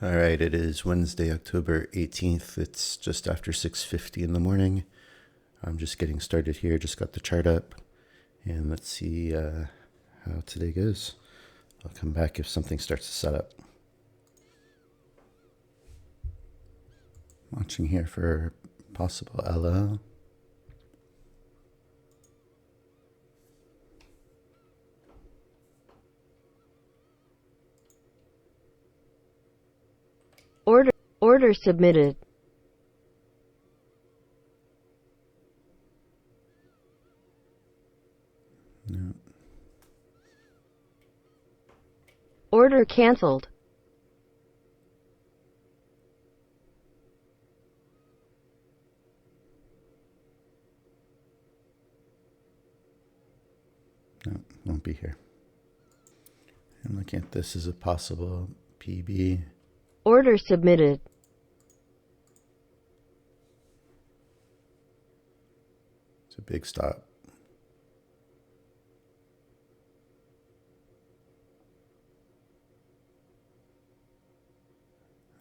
All right, it is Wednesday, October 18th. It's just after 6:50 in the morning. I'm just getting started here, just got the chart up, and let's see how today goes. I'll come back if something starts to set up. Watching here for possible LO. Order submitted. No. Order canceled. No, won't be here. I'm looking at this as a possible PB. Order submitted. It's a big stop.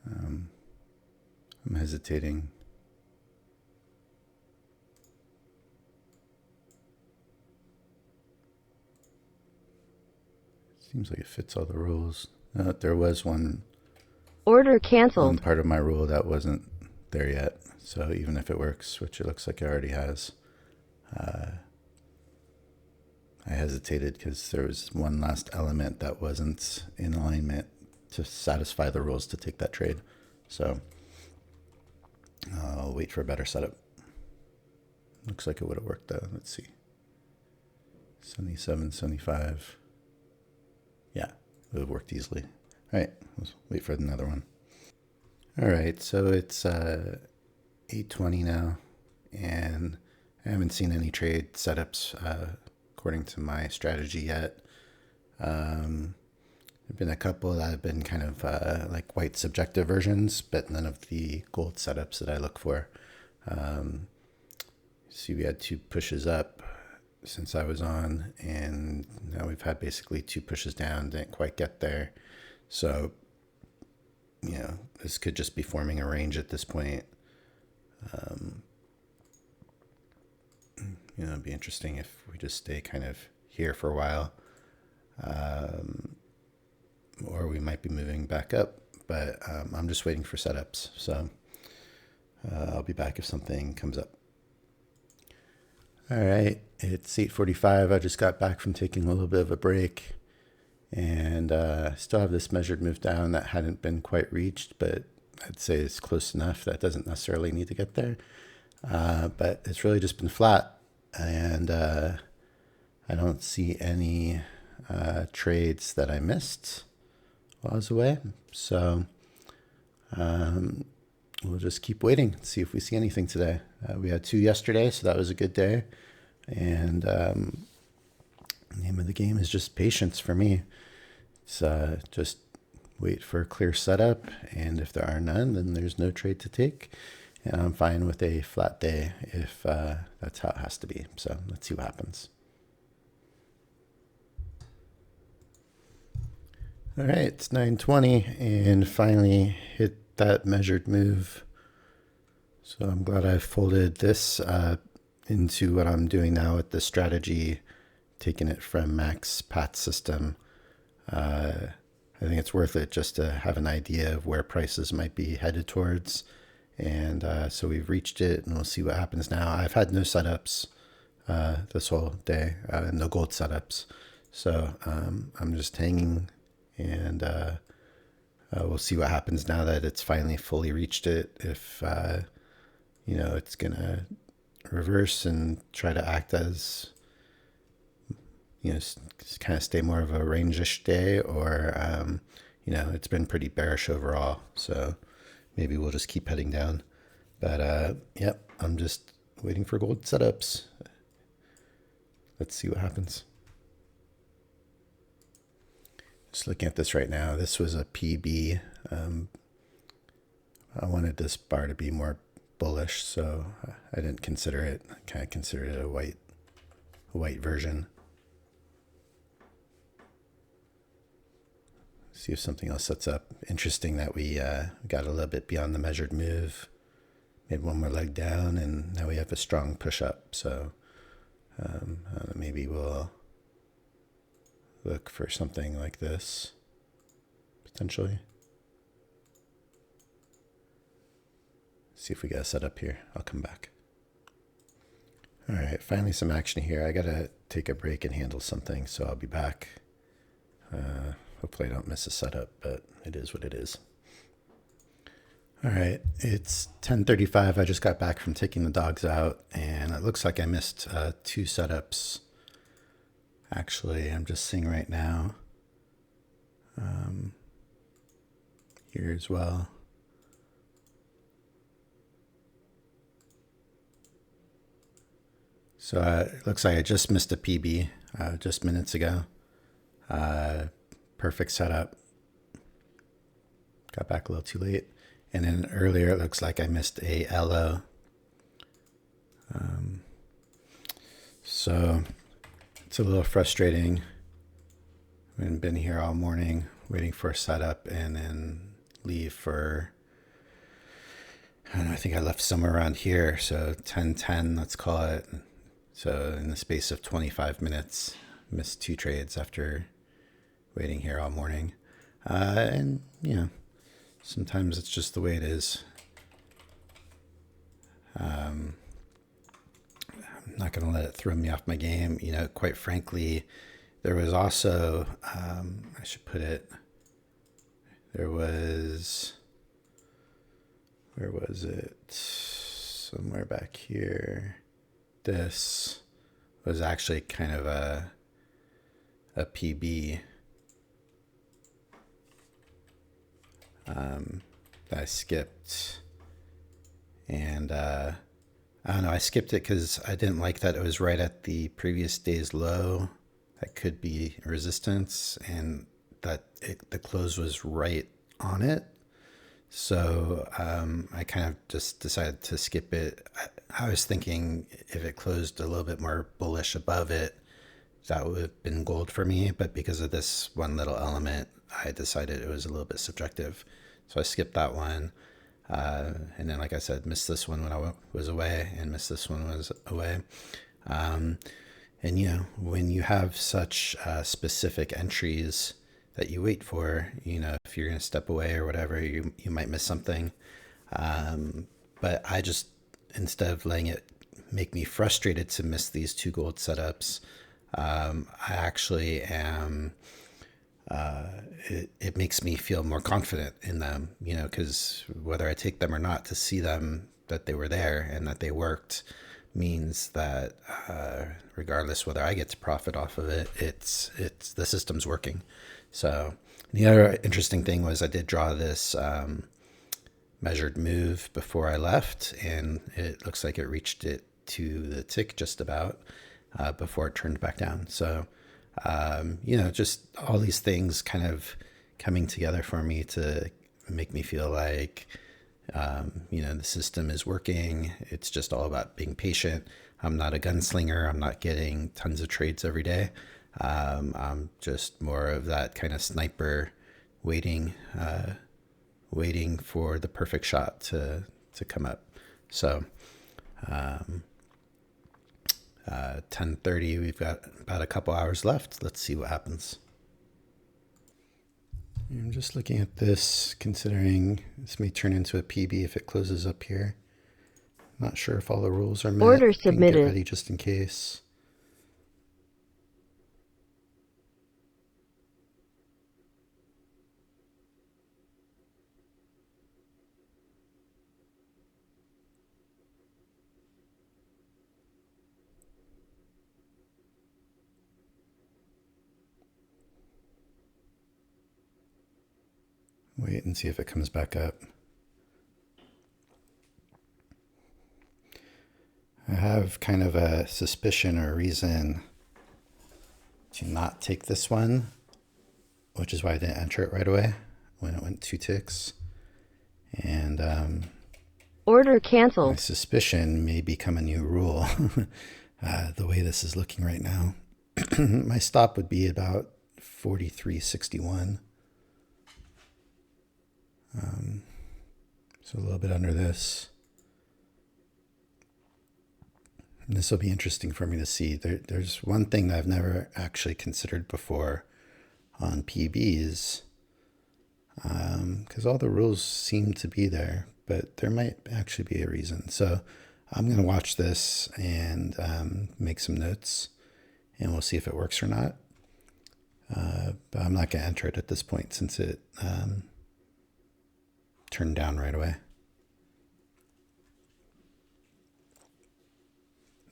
I'm hesitating. Seems like it fits all the rules. There was one Order canceled. part of my rule that wasn't there yet. So even if it works, which it looks like it already has, I hesitated because there was one last element that wasn't in alignment to satisfy the rules to take that trade. So I'll wait for a better setup. Looks like it would have worked though. Let's see. 77, 75. Yeah, it would have worked easily. All right, let's wait for another one. All right, so it's 8:20 now, and I haven't seen any trade setups according to my strategy yet. There've been a couple that have been kind of like white subjective versions, but none of the gold setups that I look for. See, we had 2 pushes up since I was on, and now we've had basically 2 pushes down, didn't quite get there. So, this could just be forming a range at this point. It'd be interesting if we just stay kind of here for a while. Or we might be moving back up, but I'm just waiting for setups. So I'll be back if something comes up. All right, it's 8:45. I just got back from taking a little bit of a break, and still have this measured move down that hadn't been quite reached, but I'd say it's close enough that doesn't necessarily need to get there. But it's really just been flat, and I don't see any trades that I missed while I was away. So we'll just keep waiting, see if we see anything today. We had 2 yesterday, so that was a good day. And the name of the game is just patience for me. It's just wait for a clear setup, and if there are none, then there's no trade to take. And I'm fine with a flat day if that's how it has to be. So let's see what happens. All right, it's 9:20 and finally hit that measured move. So I'm glad I folded this into what I'm doing now with the strategy, taking it from Mac's path system. I think it's worth it just to have an idea of where prices might be headed towards. And so we've reached it, and we'll see what happens now. I've had no setups this whole day, no gold setups. So I'm just hanging, and we'll see what happens now that it's finally fully reached it. If, it's going to reverse and try to act as, kind of stay more of a range-ish day, or, it's been pretty bearish overall. So maybe we'll just keep heading down. But, yep, I'm just waiting for gold setups. Let's see what happens. Just looking at this right now, this was a PB. I wanted this bar to be more bullish, so I didn't consider it. I kind of considered it a white version. See if something else sets up. Interesting that we got a little bit beyond the measured move, made one more leg down, and now we have a strong push-up. So maybe we'll look for something like this, potentially. See if we got a setup here. I'll come back. All right, finally some action here. I gotta take a break and handle something, so I'll be back. Hopefully I don't miss a setup, but it is what it is. All right, it's 10:35. I just got back from taking the dogs out, and it looks like I missed 2 setups. Actually, I'm just seeing right now here as well. So it looks like I just missed a PB just minutes ago. Perfect setup. Got back a little too late. And then earlier it looks like I missed a LO. So it's a little frustrating. I've been here all morning waiting for a setup and then leave for, I don't know, I think I left somewhere around here. So 10:10, let's call it. So in the space of 25 minutes, missed 2 trades after waiting here all morning. And, you know, sometimes it's just the way it is. I'm not going to let it throw me off my game. You know, quite frankly, there was also, I should put it, there was, where was it? Somewhere back here. This was actually kind of a PB that I skipped, and I don't know, I skipped it because I didn't like that it was right at the previous day's low. That could be resistance, and that the close was right on it. So I kind of just decided to skip it. I was thinking if it closed a little bit more bullish above it, that would have been gold for me. But because of this one little element, I decided it was a little bit subjective. So I skipped that one. And then, like I said, missed this one when I was away, and missed this one when I was away. And, you know, when you have such specific entries that you wait for, you know, if you're going to step away or whatever, you might miss something. But I just, instead of letting it make me frustrated to miss these 2 gold setups, I actually am, it makes me feel more confident in them, you know, because whether I take them or not, to see them, that they were there and that they worked, means that regardless whether I get to profit off of it, it's the system's working. So the other interesting thing was I did draw this measured move before I left, and it looks like it reached it to the tick just about before it turned back down. So, you know, just all these things kind of coming together for me to make me feel like, you know, the system is working. It's just all about being patient. I'm not a gunslinger. I'm not getting tons of trades every day. I'm just more of that kind of sniper waiting for the perfect shot to come up. So 10:30, we've got about a couple hours left. Let's see what happens. I'm just looking at this, considering this may turn into a PB if it closes up here. Not sure if all the rules are met. Order submitted. Get ready just in case. Wait and see if it comes back up. I have kind of a suspicion or a reason to not take this one, which is why I didn't enter it right away when it went 2 ticks. And order my canceled. suspicion may become a new rule. The way this is looking right now. My stop would be about 43.61. So a little bit under this. And this will be interesting for me to see. There's one thing that I've never actually considered before on PBs, because all the rules seem to be there, but there might actually be a reason. So I'm going to watch this and make some notes, and we'll see if it works or not. But I'm not going to enter it at this point since it turned down right away.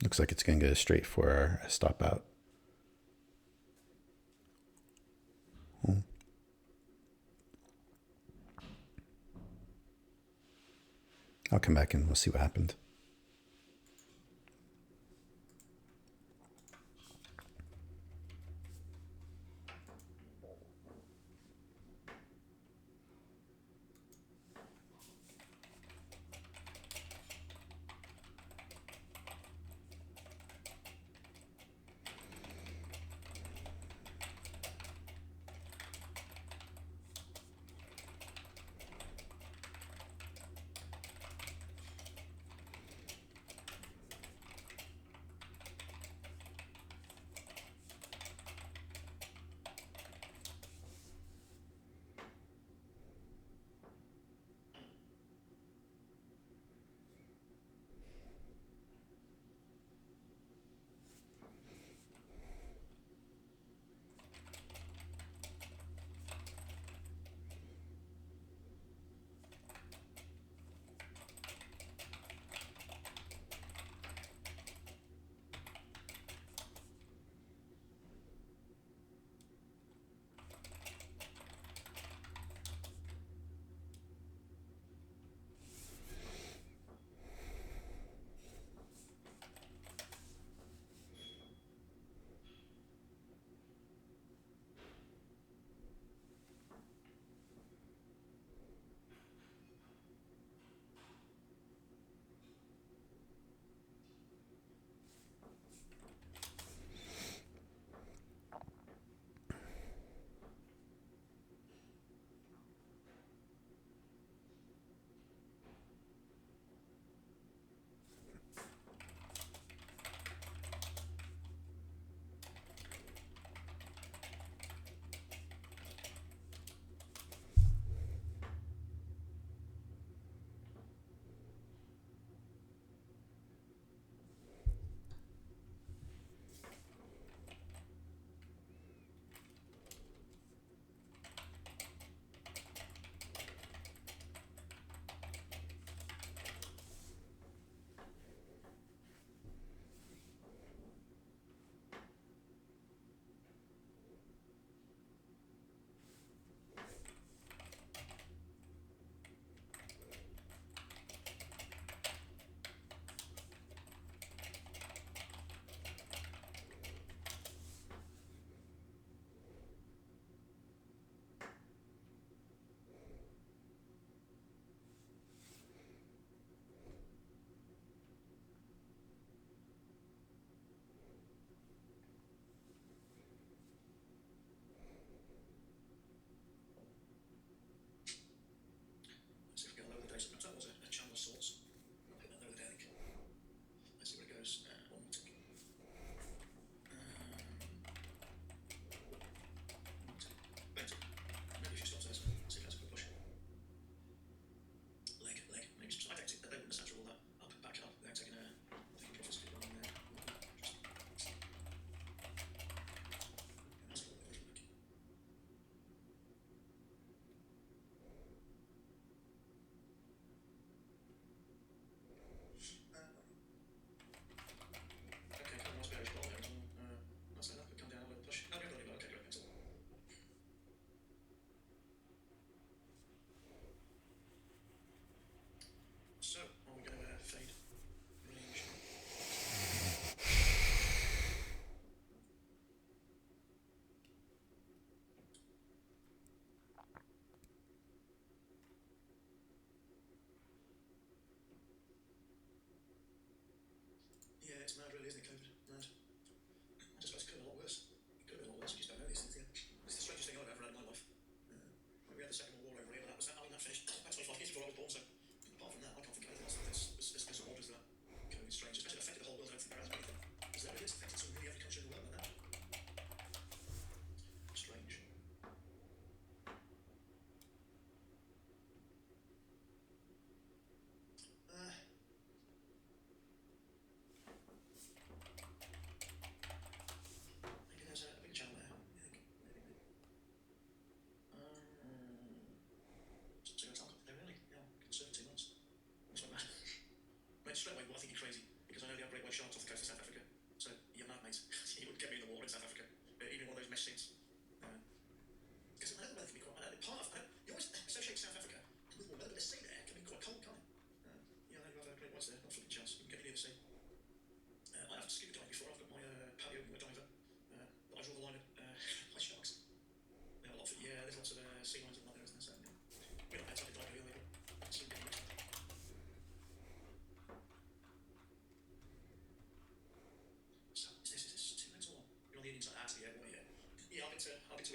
Looks like it's going to go straight for a stop out. I'll come back and we'll see what happened.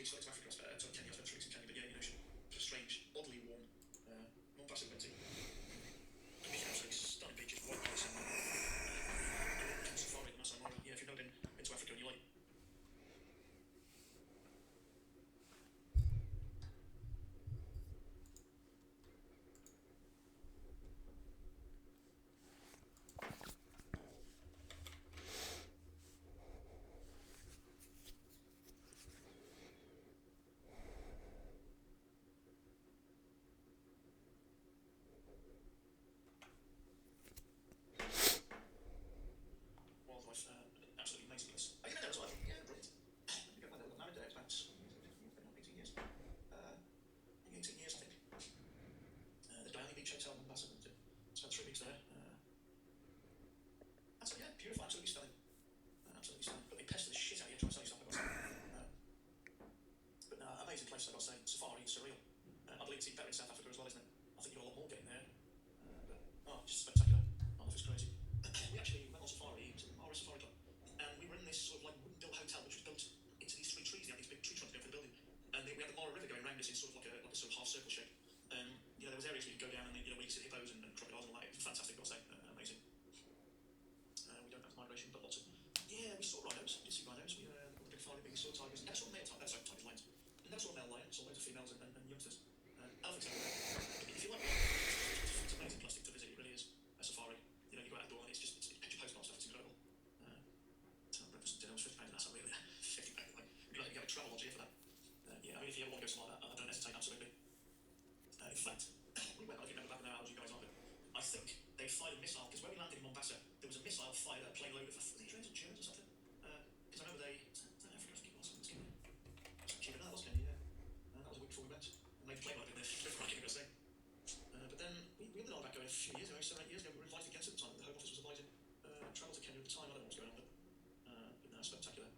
weeks flight to Africa, to Kenya. I spent 3 weeks in Kenya, but yeah, you know, just strange, oddly warm, Mombasa went to. Absolutely stunning beaches, white rice and safari in the Masai Mara. Yeah, if you've never been to Africa and you like. Wildlife, absolutely amazing place. Oh, you know that as well? Yeah, brilliant. You go by there, married there, about 18 years. 18 years, I think. The Diani Beach Hotel in Mombasa. Spent 3 weeks there. Yeah, beautiful, absolutely stunning. Absolutely stunning. But they pester the shit out of you trying to sell you stuff, I've got to say. But no, amazing place, I've got to say. Safari, surreal. I believe it's even better in South Africa as well, isn't it? I think you're a lot more getting there. Just spectacular. I love it's crazy. We actually went on safari to the Mara Safari Club, and we were in this sort of like wooden built hotel which was built into these 3 trees. They had these big tree trunks going for the building, and we had the Mara River going around us in sort of like a sort of half circle shape. You know, there was areas where you could go down and you know where you could see hippos and crocodiles and all that. It was fantastic, I'll say. Amazing. We don't have migration, but lots of. Yeah, we saw rhinos. We did see rhinos. We all the big flying big saw tigers. Never saw male tigers. Tiger lions. We never saw male lions. Saw loads of females and youngsters. Elephants everywhere. If you like, it's an amazing place to visit. It really is. A safari. You know, you go outdoor and it's picture postcard stuff. It's incredible. Breakfast and dinner was £50 and that's not really £50. Like, you have a travel lodge here for that. Yeah, I mean, if you ever want to go somewhere like that, don't hesitate. Absolutely. In fact, we went. I don't remember back now how you guys are, but I think they fired a missile because where we landed in Mombasa, there was a missile fired at a plane load of Israelis or Germans or something. Because I remember Africa, I think it was. Cuba, no, that was Kenya. Yeah, that was a week before we went. And maybe the plane might have been there. Cracking, I'm going to say. But then we ended up back going a few years ago, 7 or 8 years ago. We were invited against it at the time. The Home Office was advising travel to Kenya at the time. I don't know what's going on, but no, spectacular.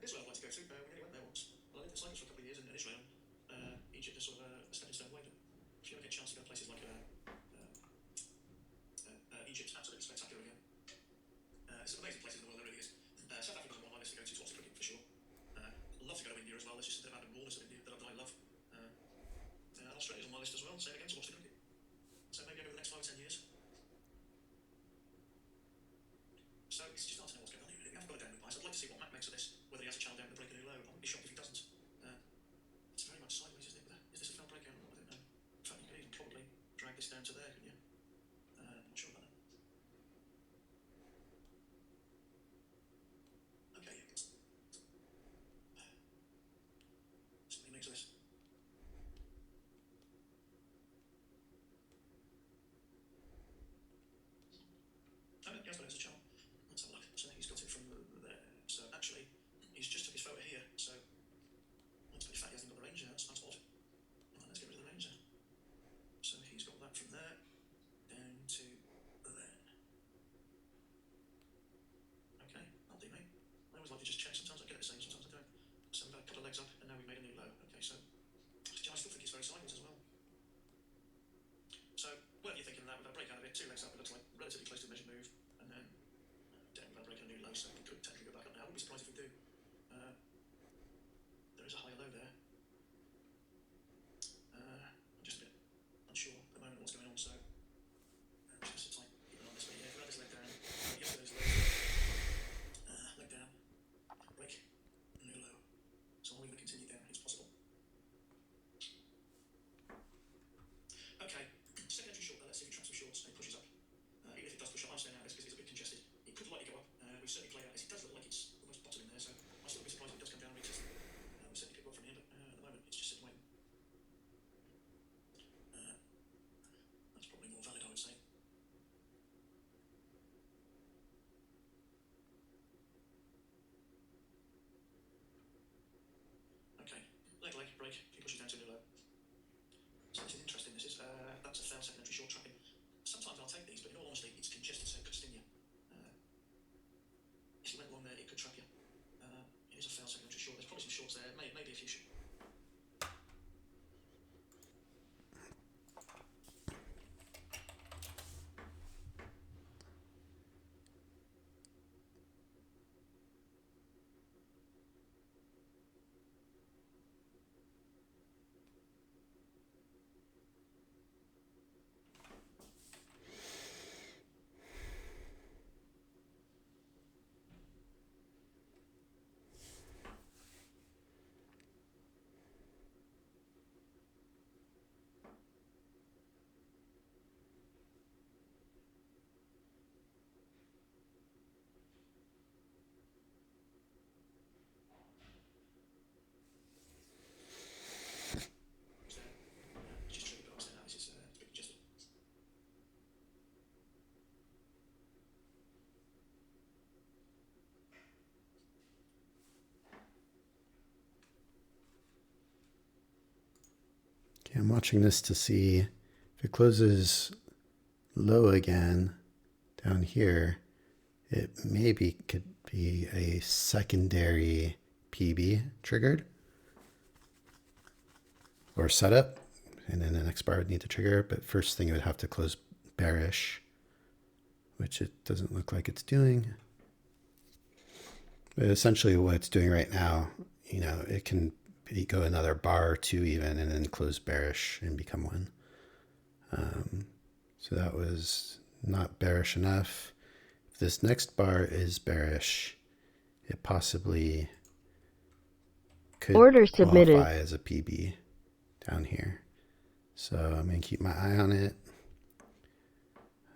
Israel I'd like to go to. We nearly went there once. Well, I lived in Cyprus for a couple of years in Israel. Egypt is sort of a stepping stone away. But if you ever get a chance to go to places like Egypt, absolutely spectacular again. It's an amazing place in the world, there really is. South Africa was on my list to go to watch cricket for sure. I'd love to go to India as well. There's just something about the rawness of India that I love. Australia's on my list as well, same again, to watch the cricket. So maybe over the next 5 or 10 years. So it's just hard to know what's going on here, really. We haven't got a downward bias. I'd like to see what Mac makes of this, whether he has a channel down to break a new low. I wouldn't be shocked if he doesn't. It's very much sideways, isn't it? Is this a failed breakout? I don't know. In fact, you could even probably drag this down to there, couldn't you? Not sure about that. Okay, yeah. So what makes of this? Okay, yes, there's a channel. Let's have a look. So he's got it from there. So actually, he's just took his photo here. So, in fact, he hasn't got the range there. That's odd. Right, let's get rid of the range there. So he's got that from there down to there. Okay, that'll do, mate. I always like to just check. Sometimes I get it the same, sometimes I don't. So we've had a couple of legs up, and now we've made a new low. Okay, so I still think it's very sideways as well. So, whatever you're thinking of that, we've had a break out of it, 2 legs up, it looks like relatively close to the measured move, and then down, we've had a break and a new low, so we could technically go back up now. I wouldn't be surprised if we do. There is a higher low there. I'm just a bit unsure at the moment what's going on, so just a tight keep an eye on this way. Yeah, if we had this leg down, yesterday's low, leg down, break, new low. So are we going to continue down? It's possible. Okay, second entry short. Let's see if he traps some shorts and pushes up. Even if it does push up, I'm staying out of this because it's a bit congested. It could likely go up. We've certainly played out this. It does look like it's almost bottoming there, so I'll still be surprised if it does come down and retest. We certainly could go up from here, but at the moment it's just sitting waiting. That's probably more valid, I would say. Okay, leg, break. He pushes down to a new low. So this is interesting. This is that's a failed second entry short trapping. Sometimes I'll take these, but in all honesty, it's congested, so it could sting you. If you went long there, it could trap you. It is a failed second entry short. There's probably some shorts there, maybe a few shorts. I'm watching this to see if it closes low again down here. It maybe could be a secondary PB triggered or setup, and then the next bar would need to trigger. But first thing, it would have to close bearish, which it doesn't look like it's doing. But essentially what it's doing right now, you know, it can go another bar or two even and then close bearish and become one. So that was not bearish enough. If this next bar is bearish, it possibly could qualify as a PB down here. So I'm going to keep my eye on it.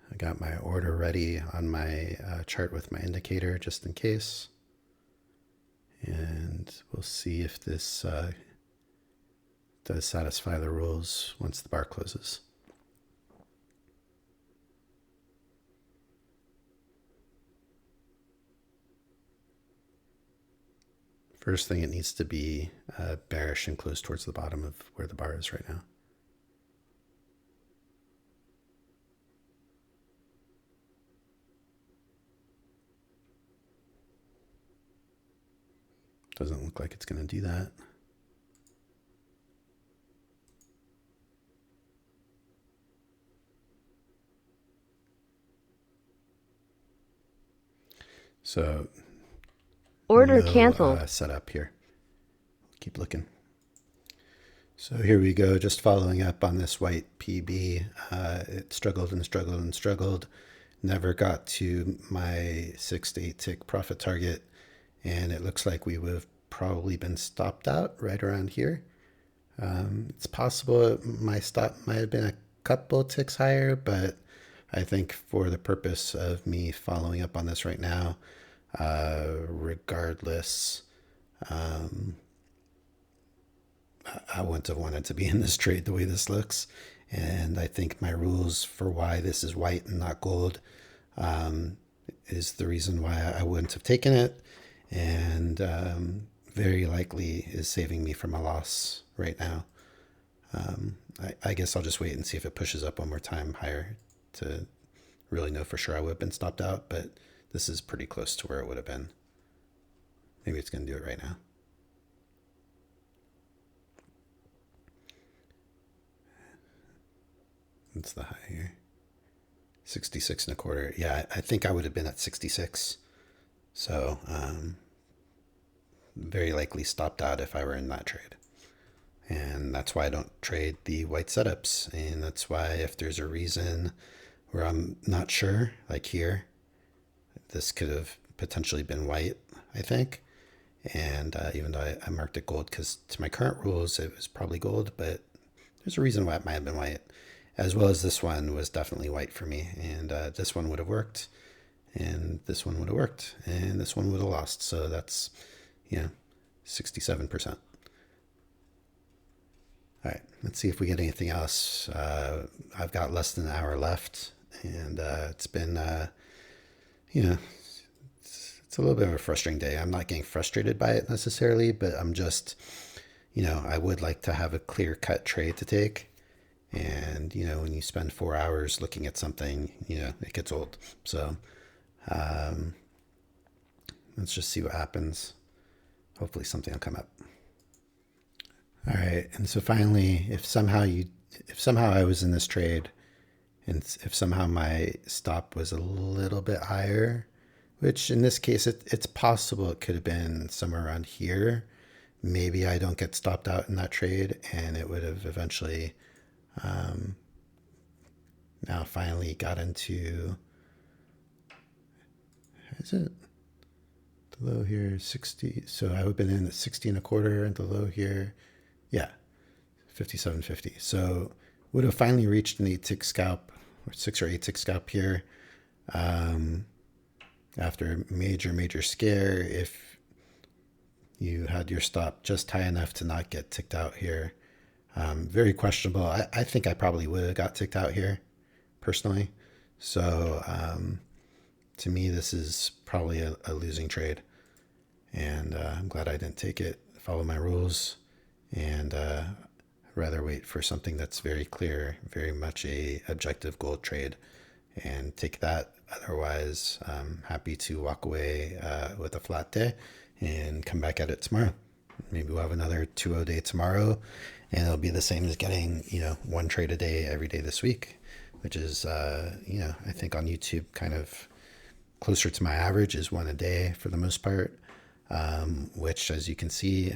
I got my order ready on my chart with my indicator just in case. And we'll see if this does satisfy the rules once the bar closes. First thing, it needs to be bearish and close towards the bottom of where the bar is right now. Doesn't look like it's going to do that. So order canceled. Setup here. Keep looking. So here we go, just following up on this white PB. It struggled and struggled and struggled. Never got to my 6 to 8 tick profit target. And it looks like we would have probably been stopped out right around here. It's possible my stop might have been a couple ticks higher, but I think for the purpose of me following up on this right now, regardless, I wouldn't have wanted to be in this trade the way this looks. And I think my rules for why this is white and not gold is the reason why I wouldn't have taken it. And very likely is saving me from a loss right now. I guess I'll just wait and see if it pushes up one more time higher to really know for sure I would have been stopped out, but this is pretty close to where it would have been. Maybe it's going to do it right now. What's the high here? 66 and a quarter. Yeah, I think I would have been at 66. So very likely stopped out if I were in that trade. And that's why I don't trade the white setups. And that's why if there's a reason where I'm not sure, like here, this could have potentially been white, I think. And even though I marked it gold, because to my current rules, it was probably gold, but there's a reason why it might have been white. As well as this one was definitely white for me. And this one would have worked. And this one would have worked. And this one would have lost. So that's, 67%. All right, let's see if we get anything else. I've got less than an hour left. And it's been, it's a little bit of a frustrating day. I'm not getting frustrated by it necessarily, but I'm just, I would like to have a clear-cut trade to take. And, when you spend 4 hours looking at something, it gets old. So let's just see what happens. Hopefully something will come up. All right. And so finally, if somehow I was in this trade and if somehow my stop was a little bit higher, which in this case, it's possible it could have been somewhere around here. Maybe I don't get stopped out in that trade and it would have eventually now finally got into, is it the low here 60? So I would have been in at 60 and a quarter and the low here, yeah, 57.50. So would have finally reached an 8 tick scalp or 6 or 8 tick scalp here after a major scare. If you had your stop just high enough to not get ticked out here. Very questionable. I think I probably would have got ticked out here personally. So to me, this is probably a losing trade. And I'm glad I didn't take it, follow my rules. And rather wait for something that's very clear, very much a objective gold trade, and take that. Otherwise, I'm happy to walk away with a flat day and come back at it tomorrow. Maybe we'll have another 2-0 day tomorrow, and it'll be the same as getting, one trade a day every day this week, which is, I think on YouTube kind of closer to my average is one a day for the most part, which, as you can see,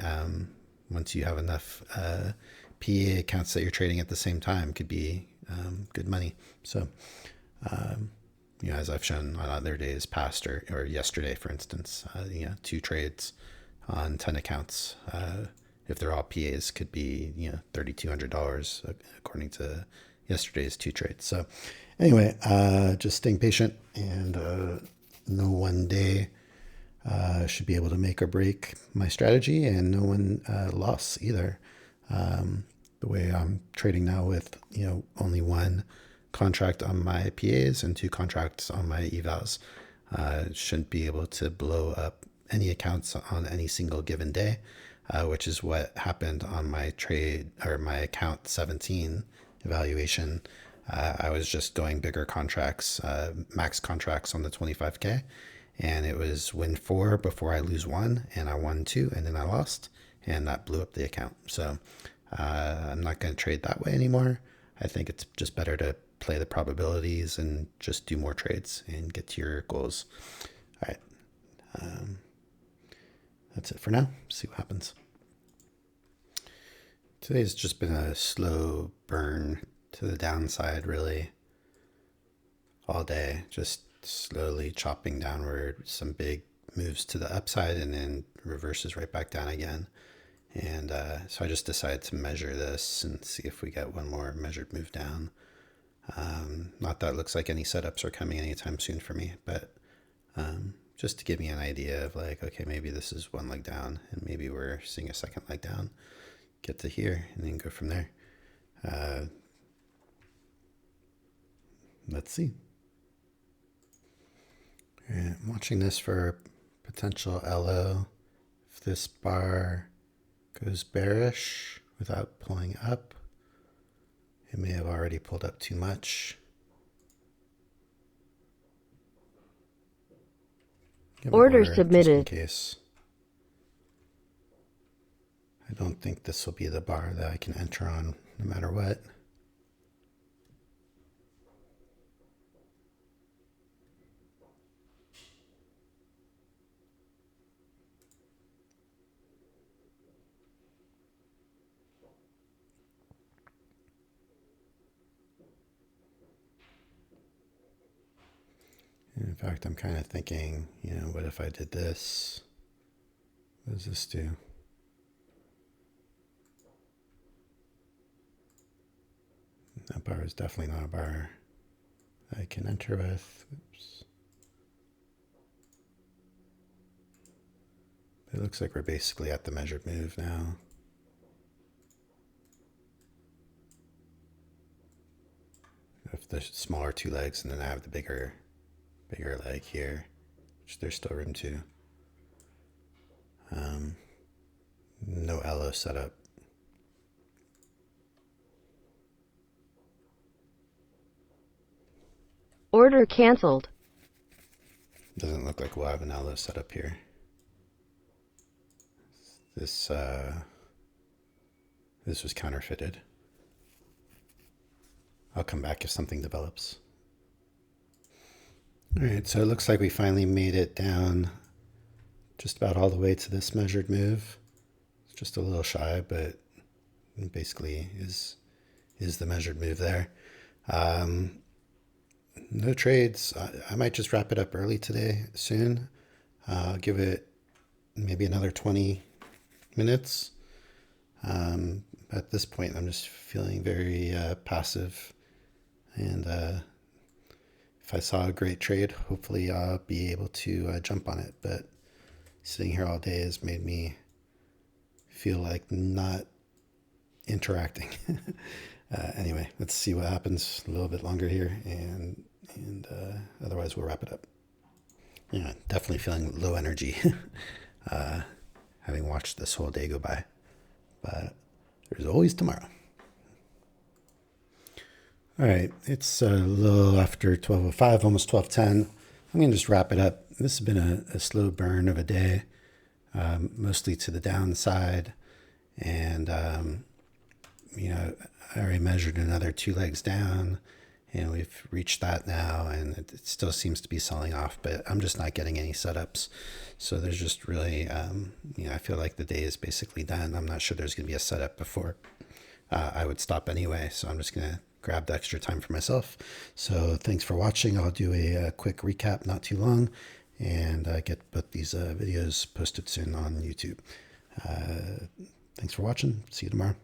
once you have enough PA accounts that you're trading at the same time, could be good money. So, as I've shown on other days past or yesterday, for instance, 2 trades on 10 accounts, if they're all PAs, could be, $3,200 according to yesterday's 2 trades. So anyway, just staying patient, and no one day should be able to make or break my strategy, and no one loss either. The way I'm trading now with, only 1 contract on my PAs and 2 contracts on my evals, shouldn't be able to blow up any accounts on any single given day, which is what happened on my trade or my account 17 evaluation. I was just going bigger contracts, max contracts on the 25K, and it was win 4 before I lose 1, and I won 2, and then I lost, and that blew up the account. So I'm not going to trade that way anymore. I think it's just better to play the probabilities and just do more trades and get to your goals. All right. That's it for now. See what happens. Today's just been a slow burn to the downside, really, all day. Just slowly chopping downward, some big moves to the upside, and then reverses right back down again. And so I just decided to measure this and see if we get one more measured move down. Not that it looks like any setups are coming anytime soon for me, but just to give me an idea of like, okay, maybe this is 1 leg down, and maybe we're seeing a second leg down. Get to here, and then go from there. Let's see. All right, I'm watching this for potential LO. If this bar goes bearish without pulling up, it may have already pulled up too much. Order submitted. Just in case. I don't think this will be the bar that I can enter on no matter what. In fact, I'm kind of thinking, what if I did this? What does this do? That bar is definitely not a bar I can enter with. Oops. It looks like we're basically at the measured move now. If the smaller 2 legs, and then I have the bigger leg here, which there's still room to. No LO setup. Order canceled. Doesn't look like we'll have an LO setup here. This was counterfeited. I'll come back if something develops. All right, so it looks like we finally made it down just about all the way to this measured move. It's just a little shy, but basically is the measured move there. No trades. I might just wrap it up early today, soon. I'll give it maybe another 20 minutes. At this point, I'm just feeling very passive, and if I saw a great trade, hopefully I'll be able to jump on it. But sitting here all day has made me feel like not interacting. Anyway, let's see what happens a little bit longer here, and otherwise we'll wrap it up. Yeah, definitely feeling low energy, having watched this whole day go by. But there's always tomorrow. All right, it's a little after 12:05, almost 12:10. I'm going to just wrap it up. This has been a slow burn of a day, mostly to the downside. And, I already measured another 2 legs down, and we've reached that now, and it still seems to be selling off, but I'm just not getting any setups. So there's just really, I feel like the day is basically done. I'm not sure there's going to be a setup before I would stop anyway. So I'm just going to grab the extra time for myself. So thanks for watching. I'll do a quick recap, not too long, and get both these videos posted soon on YouTube. Thanks for watching. See you tomorrow.